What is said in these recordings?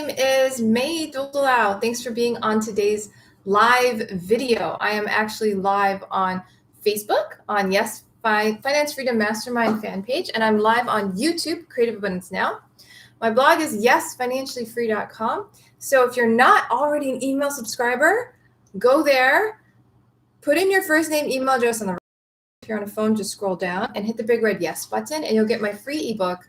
name is May Dulao. Thanks for being on today's live video. I am actually live on Facebook on Finance Freedom Mastermind fan page, and I'm live on YouTube, Creative Abundance Now. My blog is yesfinanciallyfree.com. So if you're not already an email subscriber, go there, put in your first name, email address on the right. If you're on a phone, just scroll down and hit the big red yes button, and you'll get my free ebook,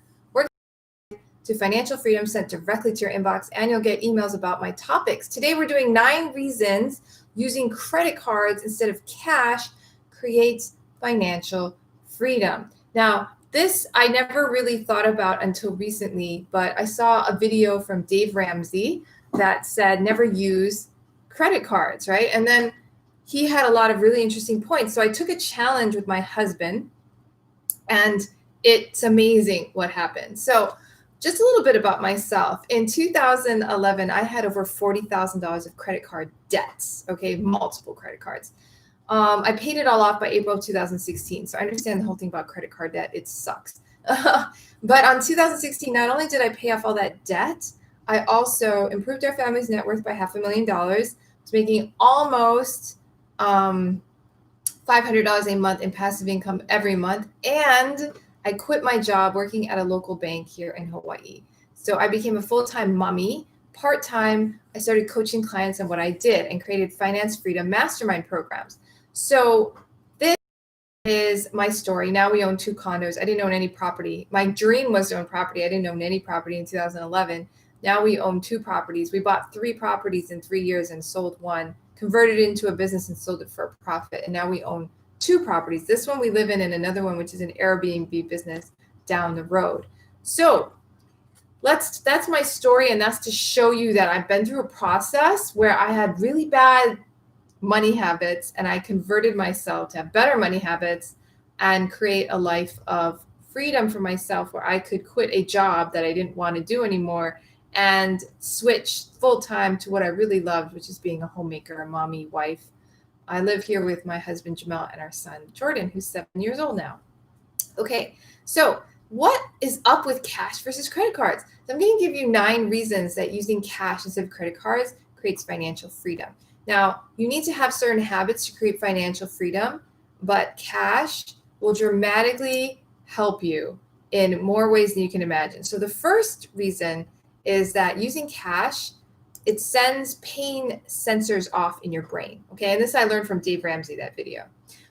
to financial freedom, sent directly to your inbox, and you'll get emails about my topics. Today, we're doing 9 reasons using credit cards instead of cash creates financial freedom. Now, this I never really thought about until recently, but I saw a video from Dave Ramsey that said never use credit cards, right? And then he had a lot of really interesting points. So I took a challenge with my husband, and it's amazing what happened. So just a little bit about myself. In 2011, I had over $40,000 of credit card debts, okay, multiple credit cards. I paid it all off by April of 2016. So I understand the whole thing about credit card debt. It sucks. But on 2016, not only did I pay off all that debt, I also improved our family's net worth by $500,000. I was making almost $500 a month in passive income every month. And I quit my job working at a local bank here in Hawaii. So I became a full-time mommy. Part-time, I started coaching clients on what I did and created Finance Freedom Mastermind programs. So this is my story. Now we own 2 condos. I didn't own any property. My dream was to own property. I didn't own any property in 2011. Now we own 2 properties. We bought 3 properties in 3 years and sold 1, converted it into a business and sold it for a profit. And now we own 2 properties. This one we live in, and another one, which is an Airbnb business down the road. So that's my story. And that's to show you that I've been through a process where I had really bad money habits, and I converted myself to have better money habits and create a life of freedom for myself, where I could quit a job that I didn't want to do anymore and switch full-time to what I really loved, which is being a homemaker, a mommy, wife. I live here with my husband, Jamal, and our son, Jordan, who's 7 years old now. Okay, so what is up with cash versus credit cards? So I'm going to give you 9 reasons that using cash instead of credit cards creates financial freedom. Now, you need to have certain habits to create financial freedom, but cash will dramatically help you in more ways than you can imagine. So the first reason is that using cash, it sends pain sensors off in your brain. Okay. And this I learned from Dave Ramsey, that video.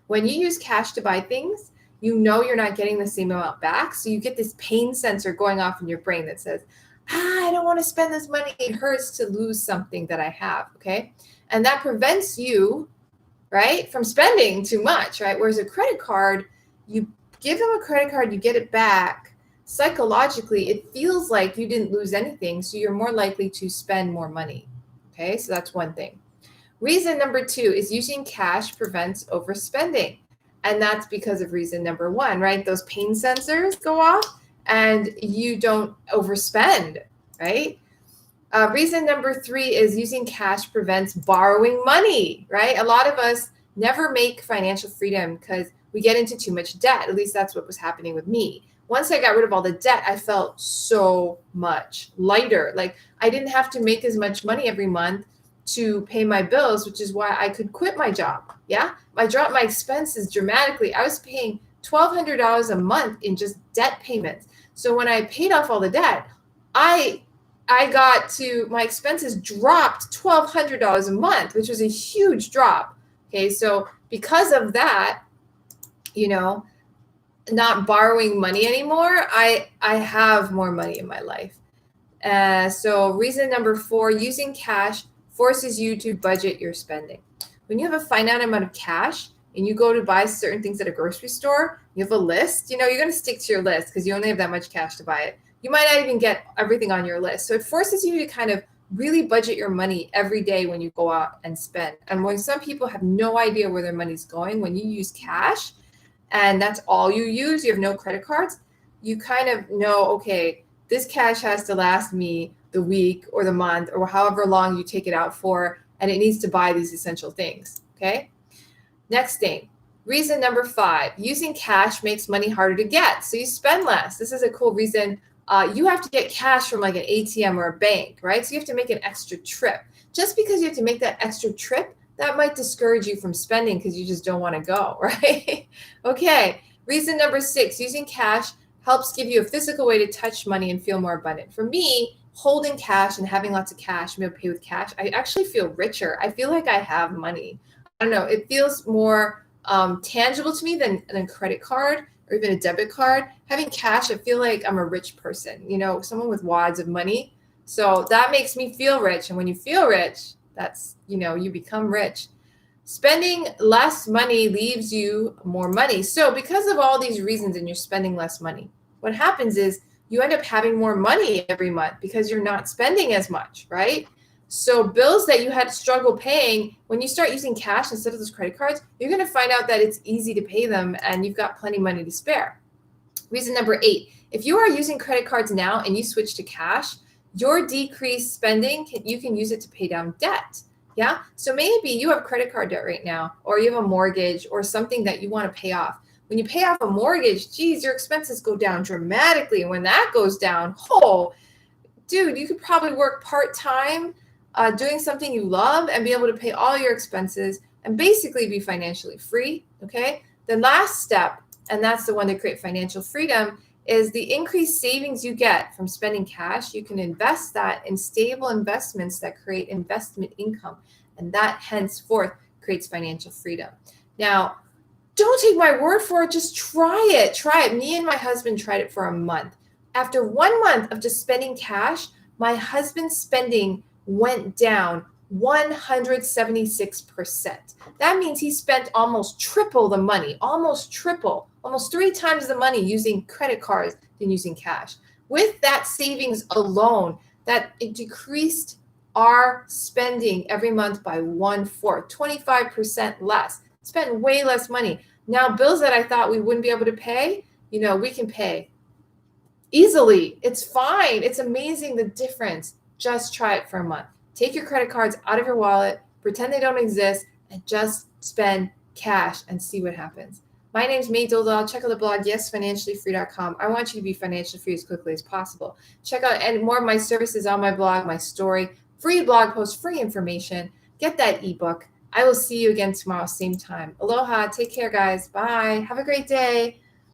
When you use cash to buy things, you know you're not getting the same amount back. So you get this pain sensor going off in your brain that says, I don't want to spend this money. It hurts to lose something that I have. Okay. And that prevents you, right, from spending too much, right? Whereas a credit card, you give them a credit card, you get it back. Psychologically, it feels like you didn't lose anything, so you're more likely to spend more money. Okay, so that's one thing. Reason number 2 is using cash prevents overspending. And that's because of reason number 1, right? Those pain sensors go off and you don't overspend, right? Reason number 3 is using cash prevents borrowing money, right? A lot of us never make financial freedom because we get into too much debt. At least that's what was happening with me. Once I got rid of all the debt, I felt so much lighter. Like I didn't have to make as much money every month to pay my bills, which is why I could quit my job. Yeah. I dropped my expenses dramatically. I was paying $1,200 a month in just debt payments. So when I paid off all the debt, I got to, my expenses dropped $1,200 a month, which was a huge drop. Okay. So because of that, not borrowing money anymore, I have more money in my life. So reason number 4, using cash forces you to budget your spending. When you have a finite amount of cash and you go to buy certain things at a grocery store, you have a list, you're going to stick to your list because you only have that much cash to buy it. You might not even get everything on your list. So it forces you to kind of really budget your money every day when you go out and spend. And when some people have no idea where their money's going, when you use cash, and that's all you use, you have no credit cards, you kind of know, okay, this cash has to last me the week or the month or however long you take it out for, and it needs to buy these essential things, okay? Next thing, reason number 5, using cash makes money harder to get, so you spend less. This is a cool reason you have to get cash from like an ATM or a bank, right? So you have to make an extra trip. Just because you have to make that extra trip, that might discourage you from spending because you just don't want to go, right? Okay, reason number 6, using cash helps give you a physical way to touch money and feel more abundant. For me, holding cash and having lots of cash, being able to pay with cash, I actually feel richer. I feel like I have money. I don't know, it feels more tangible to me than a credit card or even a debit card. Having cash, I feel like I'm a rich person, someone with wads of money. So that makes me feel rich. And when you feel rich, that's, you become rich. Spending less money leaves you more money. So because of all these reasons and you're spending less money, what happens is you end up having more money every month because you're not spending as much, right? So bills that you had to struggle paying, when you start using cash instead of those credit cards, you're going to find out that it's easy to pay them and you've got plenty of money to spare. Reason number 8, if you are using credit cards now and you switch to cash, your decreased spending, you can use it to pay down debt. Yeah. So maybe you have credit card debt right now, or you have a mortgage or something that you want to pay off. When you pay off a mortgage, geez, your expenses go down dramatically. And when that goes down, dude, you could probably work part-time doing something you love and be able to pay all your expenses and basically be financially free. Okay. The last step, and that's the one to create financial freedom, is the increased savings you get from spending cash. You can invest that in stable investments that create investment income, and that henceforth creates financial freedom. Now, don't take my word for it. Just try it. Try it. Me and my husband tried it for a month. After 1 month of just spending cash, my husband's spending went down 176%. That means he spent almost triple the money, almost 3 times the money using credit cards than using cash. With that savings alone, that it decreased our spending every month by 1/4, 25% less. Spent way less money. Now, bills that I thought we wouldn't be able to pay, we can pay easily. It's fine. It's amazing the difference. Just try it for a month. Take your credit cards out of your wallet, pretend they don't exist, and just spend cash and see what happens. My name's May Doldal. Check out the blog, yesfinanciallyfree.com. I want you to be financially free as quickly as possible. Check out more of my services on my blog, my story, free blog post, free information. Get that ebook. I will see you again tomorrow, same time. Aloha. Take care, guys. Bye. Have a great day.